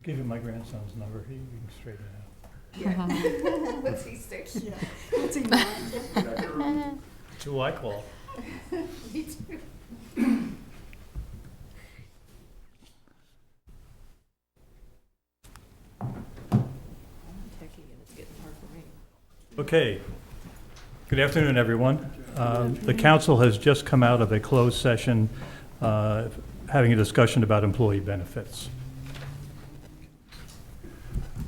Give him my grandson's number, he can straighten it out. Yeah. What's he say? Yeah. What's he want? It's who I call. Me too. Okay. Good afternoon, everyone. The council has just come out of a closed session having a discussion about employee benefits.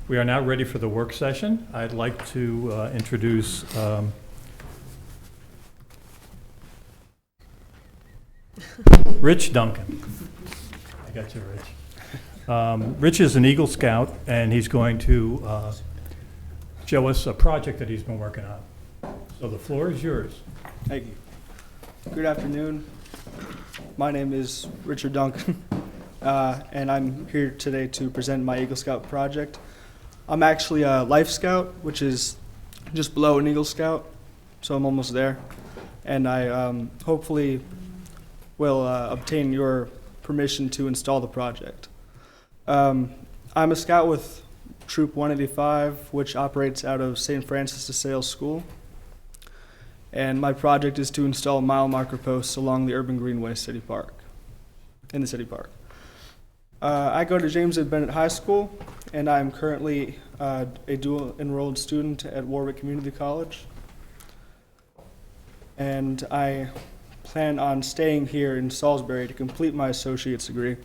We are now ready for the work session. I'd like to introduce Rich Duncan. I got you, Rich. Rich is an Eagle Scout, and he's going to show us a project that he's been working on. So the floor is yours. Thank you. Good afternoon. My name is Richard Duncan, and I'm here today to present my Eagle Scout project. I'm actually a Life Scout, which is just below an Eagle Scout, so I'm almost there. And I hopefully will obtain your permission to install the project. I'm a Scout with Troop 185, which operates out of St. Francis de Sales School. And my project is to install mile marker posts along the Urban Greenway City Park, in the city park. I go to James A. Bennett High School, and I'm currently a dual enrolled student at Warwick Community College. And I plan on staying here in Salisbury to complete my associate's degree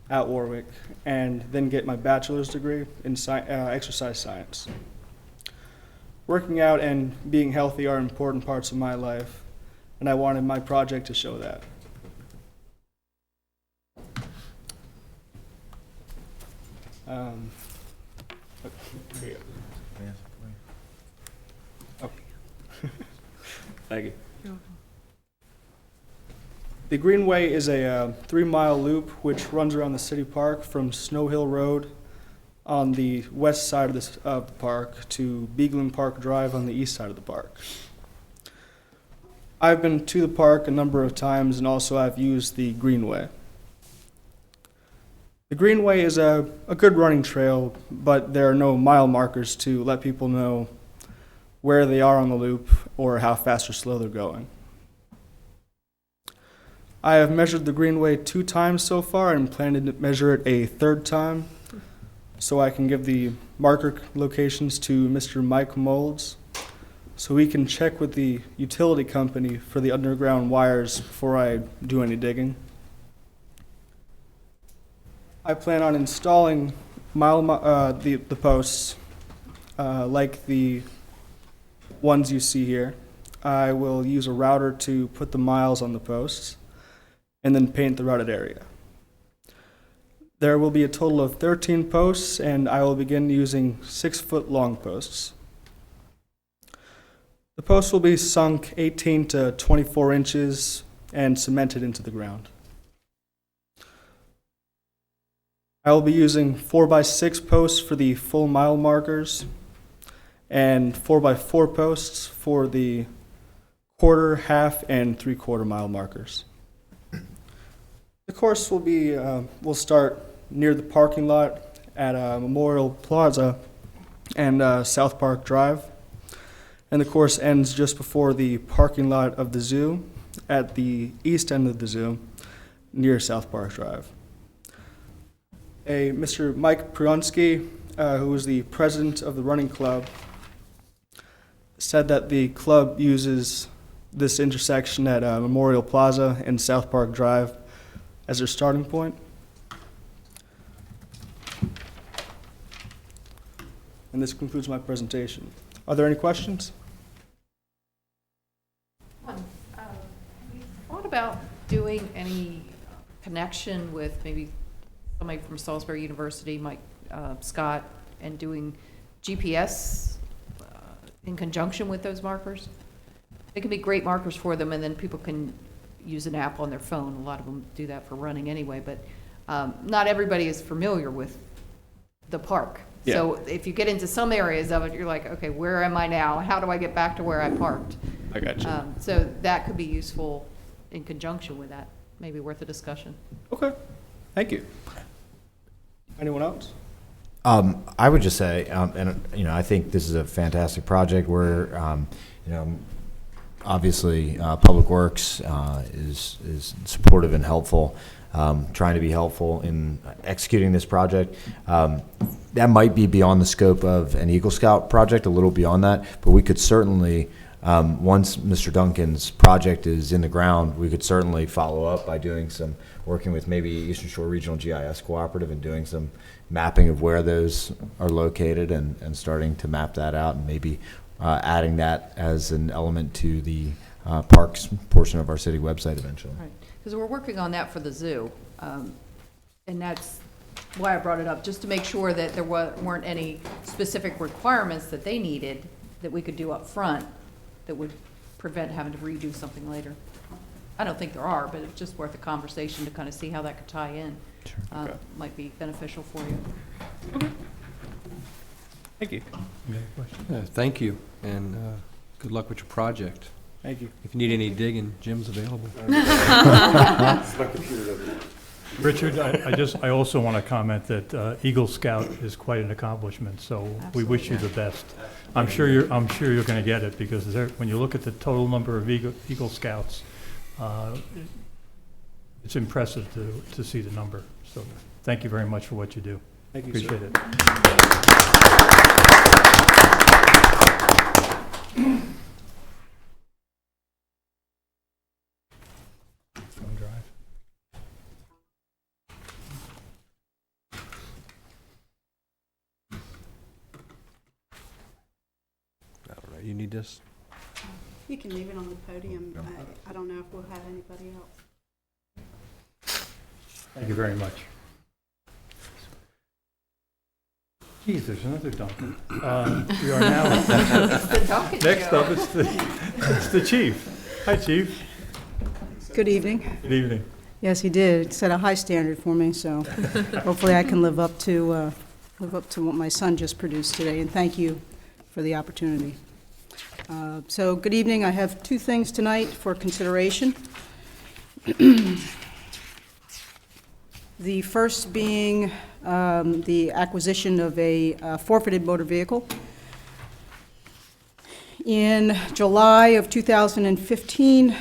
at Warwick, and then get my bachelor's degree in exercise science. Working out and being healthy are important parts of my life, and I wanted my project to show that. Here we go. Oh. Thank you. The Greenway is a 3-mile loop which runs around the city park from Snow Hill Road on the west side of the park to Beagling Park Drive on the east side of the park. I've been to the park a number of times, and also I've used the Greenway. The Greenway is a good running trail, but there are no mile markers to let people know where they are on the loop or how fast or slow they're going. I have measured the Greenway 2 times so far and plan to measure it a 3rd time, so I can give the marker locations to Mr. Mike Molds, so he can check with the utility company for the underground wires before I do any digging. I plan on installing the posts like the ones you see here. I will use a router to put the miles on the posts and then paint the routed area. There will be a total of 13 posts, and I will begin using 6-foot long posts. The posts will be sunk 18 to 24 inches and cemented into the ground. I will be using 4x6 posts for the full mile markers and 4x4 posts for the quarter, half, and 3/4 mile markers. The course will start near the parking lot at Memorial Plaza and South Park Drive, and the course ends just before the parking lot of the zoo at the east end of the zoo near South Park Drive. Mr. Mike Prunsky, who is the president of the running club, said that the club uses this intersection at Memorial Plaza and South Park Drive as their starting point. And this concludes my presentation. Are there any questions? Have you thought about doing any connection with maybe somebody from Salisbury University, Mike Scott, and doing GPS in conjunction with those markers? They can be great markers for them, and then people can use an app on their phone. A lot of them do that for running anyway, but not everybody is familiar with the park. Yeah. So if you get into some areas of it, you're like, okay, where am I now? How do I get back to where I parked? I got you. So that could be useful in conjunction with that. Maybe worth a discussion. Okay, thank you. Anyone else? I would just say, and I think this is a fantastic project where, obviously, Public Works is supportive and helpful, trying to be helpful in executing this project. That might be beyond the scope of an Eagle Scout project, a little beyond that, but we could certainly, once Mr. Duncan's project is in the ground, we could certainly follow up by working with maybe Eastern Shore Regional GIS Cooperative and doing some mapping of where those are located and starting to map that out, and maybe adding that as an element to the parks portion of our city website eventually. Right, because we're working on that for the zoo, and that's why I brought it up, just to make sure that there weren't any specific requirements that they needed that we could do up front that would prevent having to redo something later. I don't think there are, but it's just worth a conversation to kind of see how that could tie in. Sure. Might be beneficial for you. Thank you. Any other questions? Thank you, and good luck with your project. Thank you. If you need any digging, Jim's available. Richard, I also want to comment that Eagle Scout is quite an accomplishment, so we wish you the best. I'm sure you're going to get it, because when you look at the total number of Eagle Scouts, it's impressive to see the number. So thank you very much for what you do. Thank you, Appreciate sir. it. Phone drive. I don't know, you need this? You can leave it on the podium. I don't know if we'll have anybody else. Thank you very much. Geez, there's another Duncan. We are now, The Duncan next Show. up, it's the chief. Hi, chief. Good evening. Good evening. Yes, he did. Set a high standard for me, so hopefully I can live up to what my son just produced today, and thank you for the opportunity. So, good evening. I have two things tonight for consideration. The first being the acquisition of a forfeited motor vehicle. In July of 2015,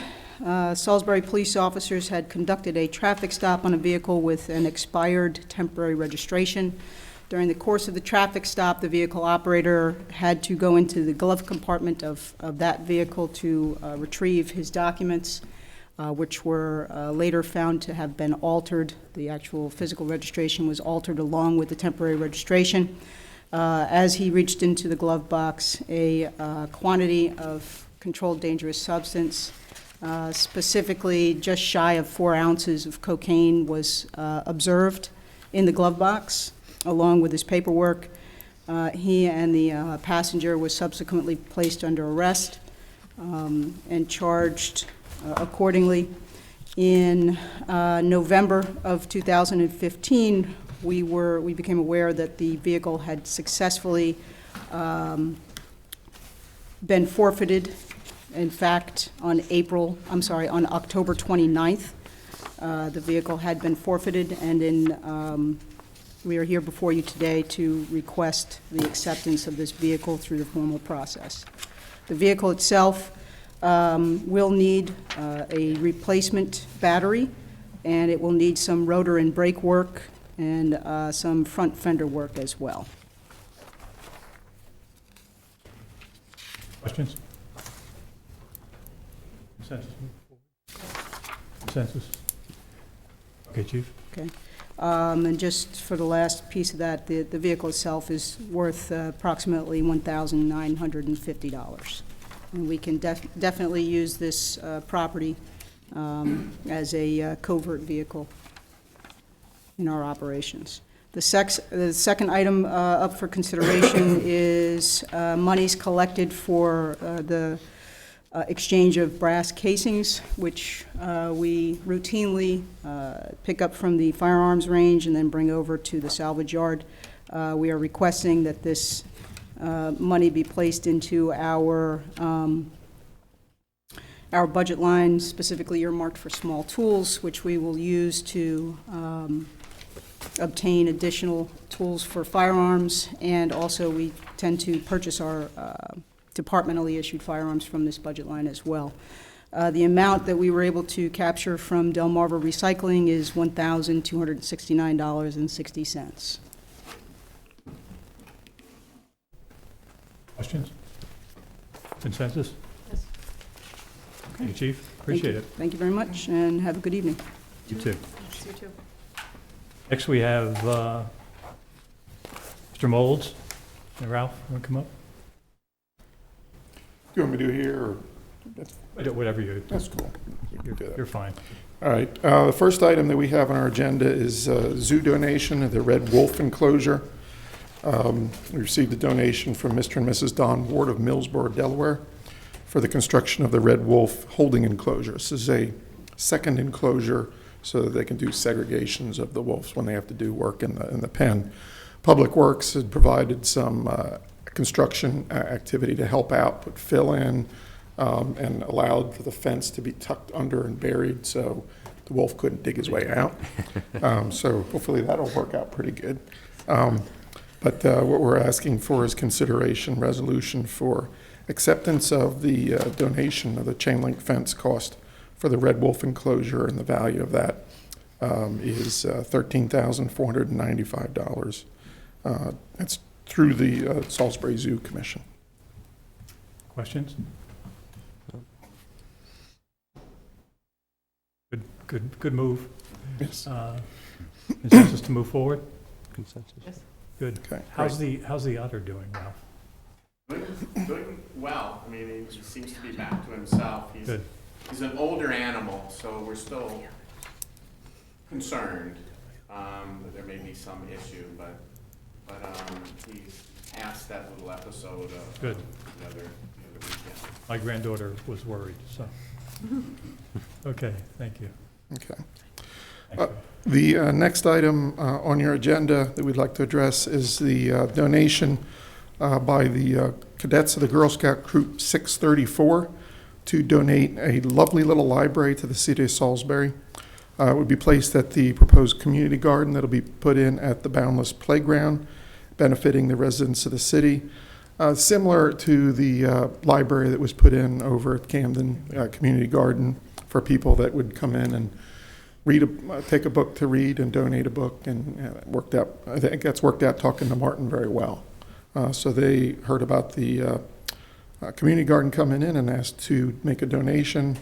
Salisbury police officers had conducted a traffic stop on a vehicle with an expired temporary registration. During the course of the traffic stop, the vehicle operator had to go into the glove compartment of that vehicle to retrieve his documents, which were later found to have been altered. The actual physical registration was altered along with the temporary registration. As he reached into the glove box, a quantity of controlled dangerous substance, specifically just shy of 4 ounces of cocaine, was observed in the glove box, along with his paperwork. He and the passenger was subsequently placed under arrest and charged accordingly. In November of 2015, we became aware that the vehicle had successfully been forfeited. In fact, on October 29th, the vehicle had been forfeited, and we are here before you today to request the acceptance of this vehicle through the formal process. The vehicle itself will need a replacement battery, and it will need some rotor and brake work and some front fender work as well. Questions? Consensus? Consensus? Okay, chief. Okay. And just for the last piece of that, the vehicle itself is worth approximately $1,950. And we can definitely use this property as a covert vehicle in our operations. The second item up for consideration is monies collected for the exchange of brass casings, which we routinely pick up from the firearms range and then bring over to the salvage yard. We are requesting that this money be placed into our budget line, specifically earmarked for small tools, which we will use to obtain additional tools for firearms, and also we tend to purchase our departmentally issued firearms from this budget line as well. The amount that we were able to capture from Delmarva Recycling is $1,269.60. Questions? Consensus? Yes. Thank you, Chief. Appreciate it. Thank you very much, and have a good evening. You too. You too. Next, we have Mr. Molds. Ralph, want to come up? You want me to do it here, or? Whatever you, That's cool. you're fine. All right, the first item that we have on our agenda is zoo donation of the Red Wolf enclosure. We received a donation from Mr. and Mrs. Don Ward of Millsboro, Delaware, for the construction of the Red Wolf holding enclosure. This is a second enclosure so that they can do segregations of the wolves when they have to do work in the pen. Public Works had provided some construction activity to help out, put fill in, and allowed for the fence to be tucked under and buried so the wolf couldn't dig his way out. So hopefully that'll work out pretty good. But what we're asking for is consideration resolution for acceptance of the donation of the chain link fence cost for the Red Wolf enclosure, and the value of that is $13,495. That's through the Salisbury Zoo Commission. Questions? Good move. Yes. Consensus to move forward? Consensus. Yes. Good. Okay. How's the otter doing, Ralph? Doing well. I mean, he seems to be back to himself. Good. He's an older animal, so we're still concerned that there may be some issue, but he's past that little episode of Good. the other weekend. My granddaughter was worried, so. Okay, thank you. Okay. Thank you. The next item on your agenda that we'd like to address is the donation by the cadets of the Girl Scout Troop 634 to donate a lovely little library to the city of Salisbury. It would be placed at the proposed community garden that'll be put in at the Boundless Playground, benefiting the residents of the city. Similar to the library that was put in over at Camden Community Garden for people that would come in and take a book to read and donate a book, and it worked out. I think that's worked out talking to Martin very well. So they heard about the community garden coming in and asked to make a donation,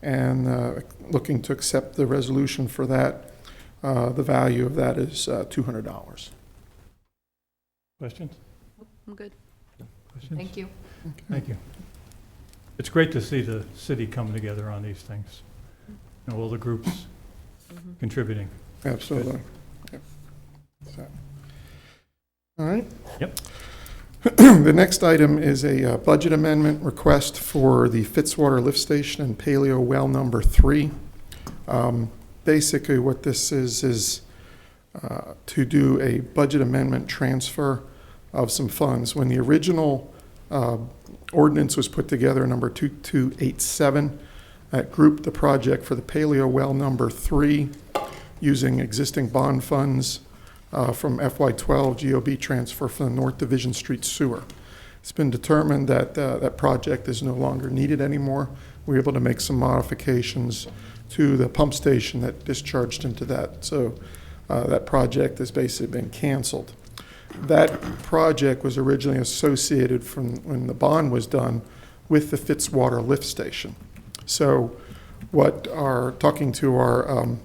and looking to accept the resolution for that. The value of that is $200. Questions? I'm good. Questions? Thank you. Thank you. It's great to see the city coming together on these things. You know, all the groups contributing. Absolutely. Yep. So. All right. Yep. The next item is a budget amendment request for the Fitzwater Lift Station and Paleo Well Number 3. Basically what this is to do a budget amendment transfer of some funds. When the original ordinance was put together, number 2287, that grouped the project for the Paleo Well Number 3 using existing bond funds from FY12 GOB transfer from the North Division Street Sewer. It's been determined that that project is no longer needed anymore. We were able to make some modifications to the pump station that discharged into that. So that project has basically been canceled. That project was originally associated from when the bond was done with the Fitzwater Lift Station. So what talking to our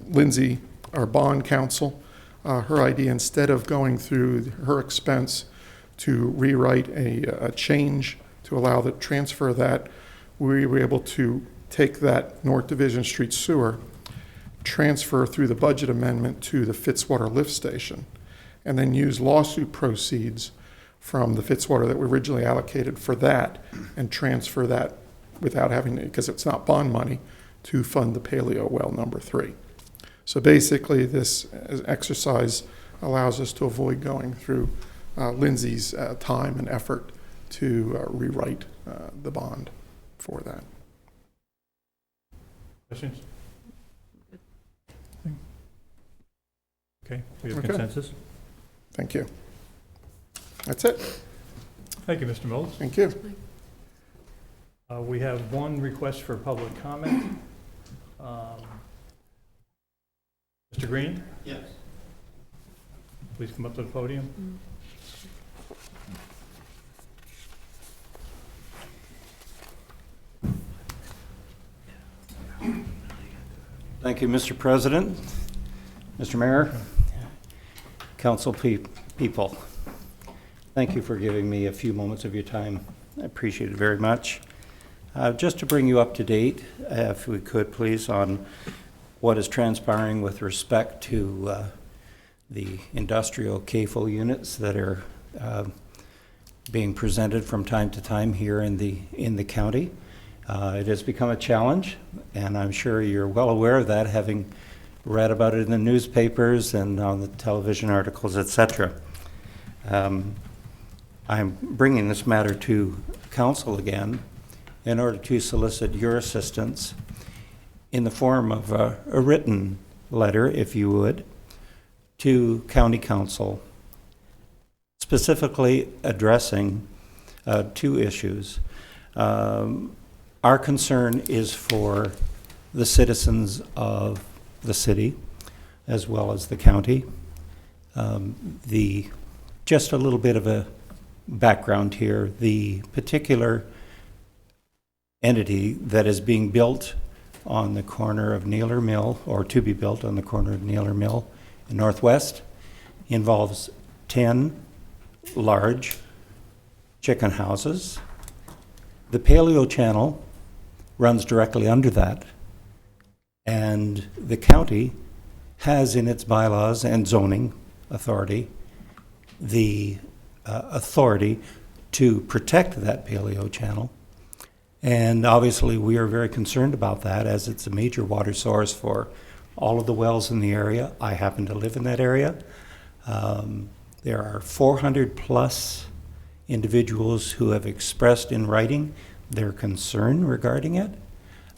Lindsay, our bond counsel, her idea, instead of going through her expense to rewrite a change to allow the transfer of that, we were able to take that North Division Street sewer, transfer through the budget amendment to the Fitzwater Lift Station, and then use lawsuit proceeds from the Fitzwater that were originally allocated for that and transfer that without having to, because it's not bond money, to fund the Paleo Well Number 3. So basically this exercise allows us to avoid going through Lindsay's time and effort to rewrite the bond for that. Questions? Okay, we have Okay. consensus? Thank you. That's it. Thank you, Mr. Mills. Thank you. We have one request for public comment. Mr. Green? Yes. Please come up to the podium. Thank you, Mr. President, Mr. Mayor, council people. Thank you for giving me a few moments of your time. I appreciate it very much. Just to bring you up to date, if we could please, on what is transpiring with respect to the industrial CAFO units that are being presented from time to time here in the county. It has become a challenge, and I'm sure you're well aware of that, having read about it in the newspapers and on the television articles, etc. I'm bringing this matter to council again in order to solicit your assistance in the form of a written letter, if you would, to county council, specifically addressing two issues. Our concern is for the citizens of the city as well as the county. Just a little bit of a background here. The particular entity that is being built on the corner of Naylor Mill, or to be built on the corner of Naylor Mill in Northwest, involves 10 large chicken houses. The Paleo Channel runs directly under that, and the county has in its bylaws and zoning authority the authority to protect that Paleo Channel. And obviously we are very concerned about that, as it's a major water source for all of the wells in the area. I happen to live in that area. There are 400 plus individuals who have expressed in writing their concern regarding it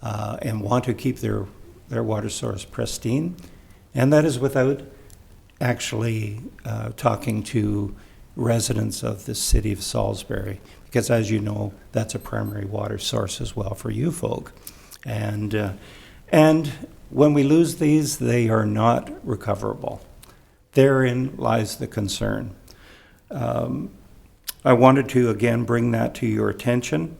and want to keep their water source pristine. And that is without actually talking to residents of the city of Salisbury, because as you know, that's a primary water source as well for you folk. And when we lose these, they are not recoverable. Therein lies the concern. I wanted to again bring that to your attention.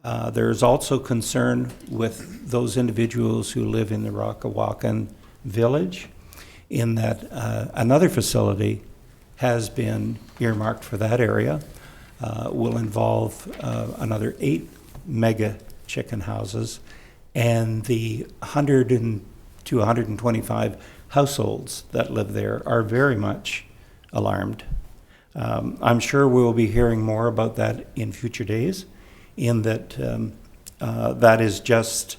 There's also concern with those individuals who live in the Rockawakan village, in that another facility has been earmarked for that area. Will involve another 8 mega chicken houses, and the 100 to 125 households that live there are very much alarmed. I'm sure we'll be hearing more about that in future days, in that that is just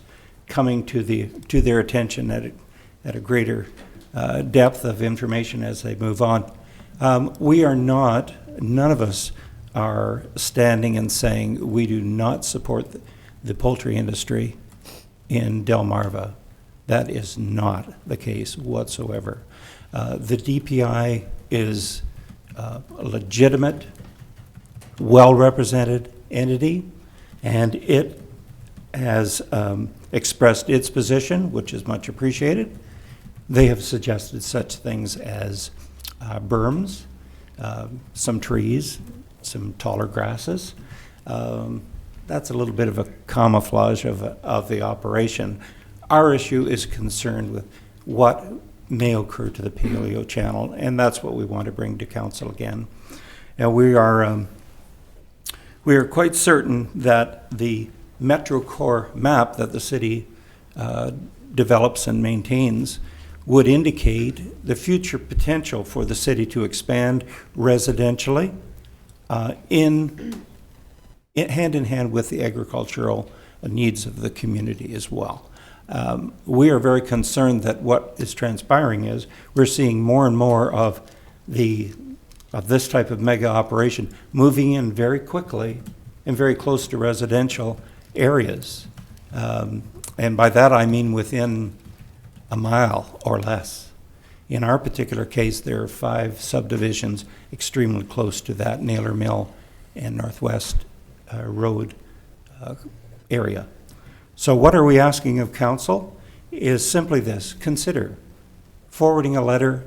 coming to their attention at a greater depth of information as they move on. We are not, none of us are standing and saying we do not support the poultry industry in Delmarva. That is not the case whatsoever. The DPI is a legitimate, well-represented entity, and it has expressed its position, which is much appreciated. They have suggested such things as berms, some trees, some taller grasses. That's a little bit of a camouflage of the operation. Our issue is concerned with what may occur to the Paleo Channel, and that's what we want to bring to council again. And we are quite certain that the Metro Core map that the city develops and maintains would indicate the future potential for the city to expand residentially hand in hand with the agricultural needs of the community as well. We are very concerned that what is transpiring is we're seeing more and more of this type of mega operation moving in very quickly and very close to residential areas. And by that I mean within a mile or less. In our particular case, there are 5 subdivisions extremely close to that Naylor Mill and Northwest Road area. So what are we asking of council is simply this: consider forwarding a letter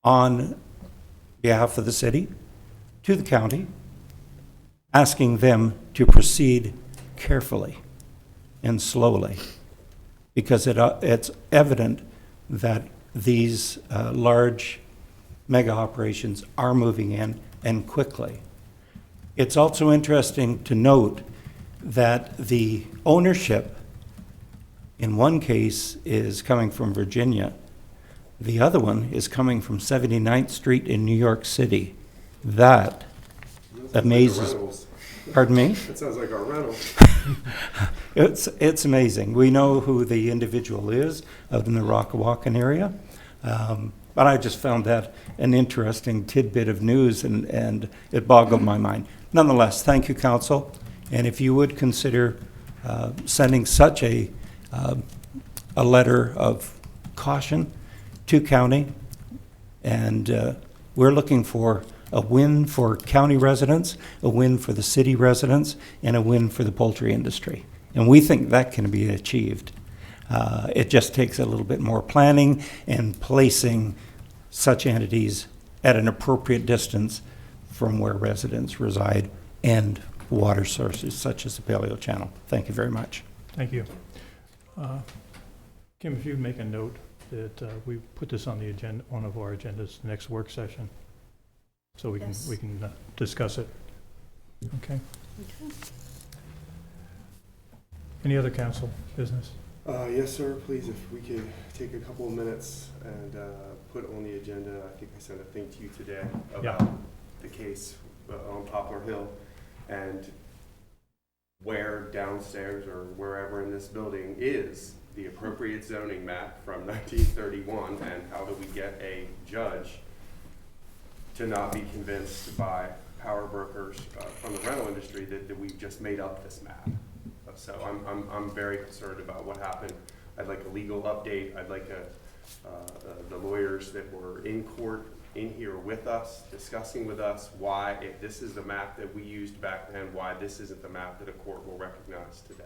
on behalf of the city to the county, asking them to proceed carefully and slowly, because it's evident that these large mega operations are moving in, and quickly. It's also interesting to note that the ownership in one case is coming from Virginia. The other one is coming from 79th Street in New York City. That amazes. Pardon me? That sounds like our rental. It's amazing. We know who the individual is out in the Rockawakan area. But I just found that an interesting tidbit of news, and it boggled my mind. Nonetheless, thank you, council. And if you would consider sending such a letter of caution to county, and we're looking for a win for county residents, a win for the city residents, and a win for the poultry industry. And we think that can be achieved. It just takes a little bit more planning and placing such entities at an appropriate distance from where residents reside and water sources such as the Paleo Channel. Thank you very much. Thank you. Kim, if you make a note that we put this on the agenda, one of our agendas, the next work session, so we Yes. can discuss it. Okay. Any other council business? Yes, sir, please, if we could take a couple of minutes and put on the agenda, I think I sent a thing to you today about the case on Poplar Hill, and where downstairs or wherever in this building is the appropriate zoning map from 1931, and how do we get a judge to not be convinced by power brokers from the rental industry that we've just made up this map. So I'm very concerned about what happened. I'd like a legal update. I'd like the lawyers that were in court in here with us, discussing with us why, if this is the map that we used back then, why this isn't the map that a court will recognize today.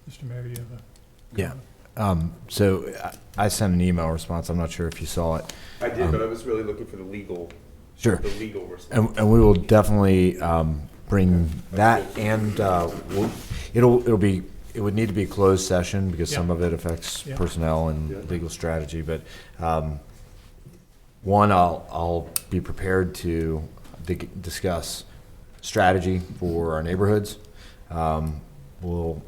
Mr. Mayor, do you have a? Yeah. So I sent an email response. I'm not sure if you saw it. I did, but I was really looking for the legal. Sure. The legal response. And we will definitely bring that, and it would need to be a closed session because some of it affects personnel and legal strategy. But one, I'll be prepared to discuss strategy for our neighborhoods. We'll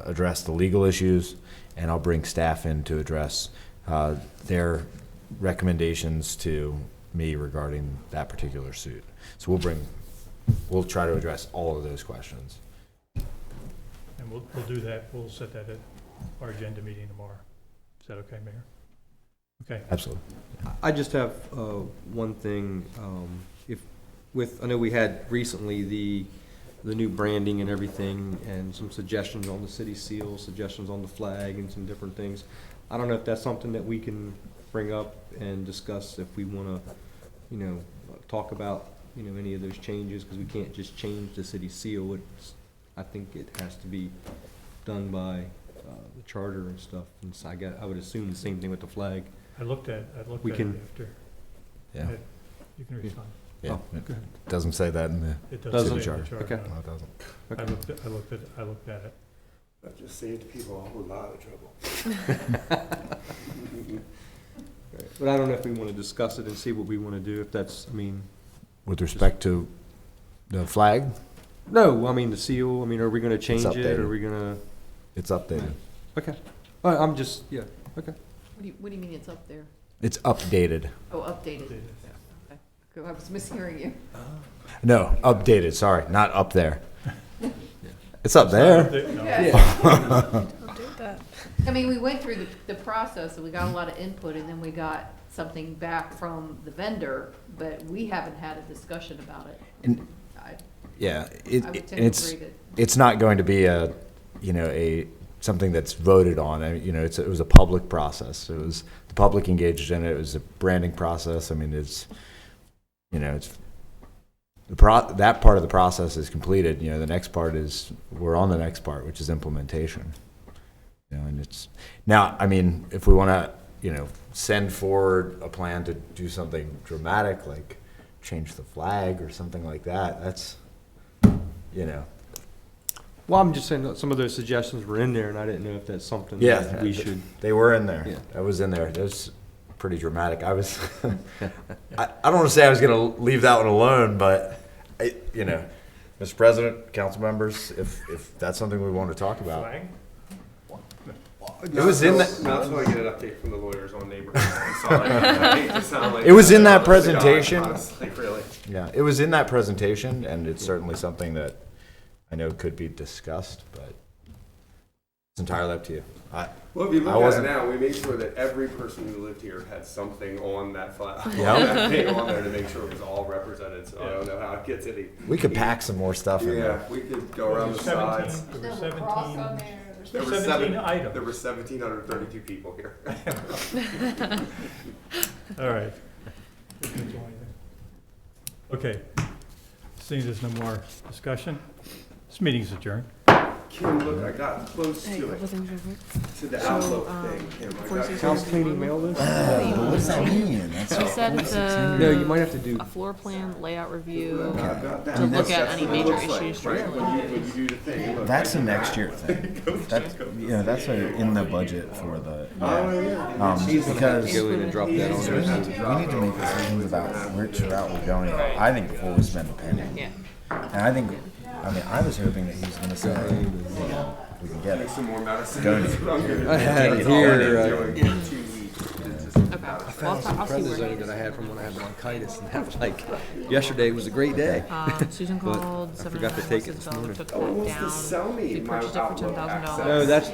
address the legal issues, and I'll bring staff in to address their recommendations to me regarding that particular suit. So we'll try to address all of those questions. And we'll do that. We'll set that at our agenda meeting tomorrow. Is that okay, Mayor? Okay. Absolutely. I just have one thing. I know we had recently the new branding and everything, and some suggestions on the city seal, suggestions on the flag, and some different things. I don't know if that's something that we can bring up and discuss if we want to, talk about, any of those changes, because we can't just change the city seal. I think it has to be done by the charter and stuff. And so I would assume the same thing with the flag. I looked at it after. Yeah. You can respond. Yeah. Oh, It go ahead. doesn't say that in the It Doesn't? doesn't city say in charter. the charter. Okay. No, it doesn't. I looked at it. That just saved people a whole lot of trouble. But I don't know if we want to discuss it and see what we want to do, if that's, With respect to the flag, no, the seal, are we going to change it, updated. or are we going to? it's updated. Okay. I'm just, okay. What do you mean it's up there? It's updated. Oh, updated. Updated. Okay. Cool, I was mishearing you. No, updated. Sorry, not up there. It's up there. Okay. We went through the process, and we got a lot of input, and then we got something back from the vendor, but we haven't had a discussion about it. And- I Yeah, I would tend to agree that. it's not going to be a something that's voted on. You know, it was a public process. It was the public engaged in it. It was a branding process. I mean, it's, you know, it's that part of the process is completed. You know, the next part is we're on the next part, which is implementation. You know, and it's now. I mean, if we want to, you know, send forward a plan to do something dramatic like change the flag or something like that, that's, you know. Well, I'm just saying that some of those suggestions were in there, and I didn't know if that's something Yeah, that we should. They were in there. Yeah. That was in there. That was pretty dramatic. I was, I don't want to say I was going to leave that one alone, but, you know, Mr. President, council members, if that's something we want to talk about. Flag? It was in that. Not until I get an update from the lawyers on neighborhoods. I'm sorry. I hate to sound like It was in that presentation. Honestly, really. Yeah, it was in that presentation, and it's certainly something that I know could be discussed, but it's entirely up to you. Well, if you I look at it wasn't- now, we made sure that every person who lived here had something on that flag, Yeah. on that thing on there to make sure it was all represented. So I don't know how it gets any. We could pack some more stuff in Yeah, there. we could go around the sides. There were 17 There were 17 items. There were 1,732 people here. All right. Okay, seeing there's no more discussion, this meeting's adjourned. Kim, look, I got close to it, to the envelope thing. Kim, I got How close to clean it. email this? What does that mean? She said it's No, you might have to do. a floor plan layout review I've got that. to look at That's any what it major looks like, issues. right? When you do the thing, look, That's a I do next that. year thing. That's, yeah, that's in the budget for the, Oh, yeah. because Go in and drop that on we there. need to make decisions about which route we're going. I think before we spend a penny. Yeah. And I think, I mean, I was hoping that he was gonna say, you know, we can get it. Some more medicine. Go to- I had Take it here, all in, uh, doing 2 weeks. It's just Okay. about as Well, fast. I'll see where. prednisone that I had from when I had bronchitis, and that was like, yesterday was a great day. Susan But called. I forgot to take it this morning. Took Oh, that what's the down. sell me? We My purchased it for Outlook $10,000. access. No, that's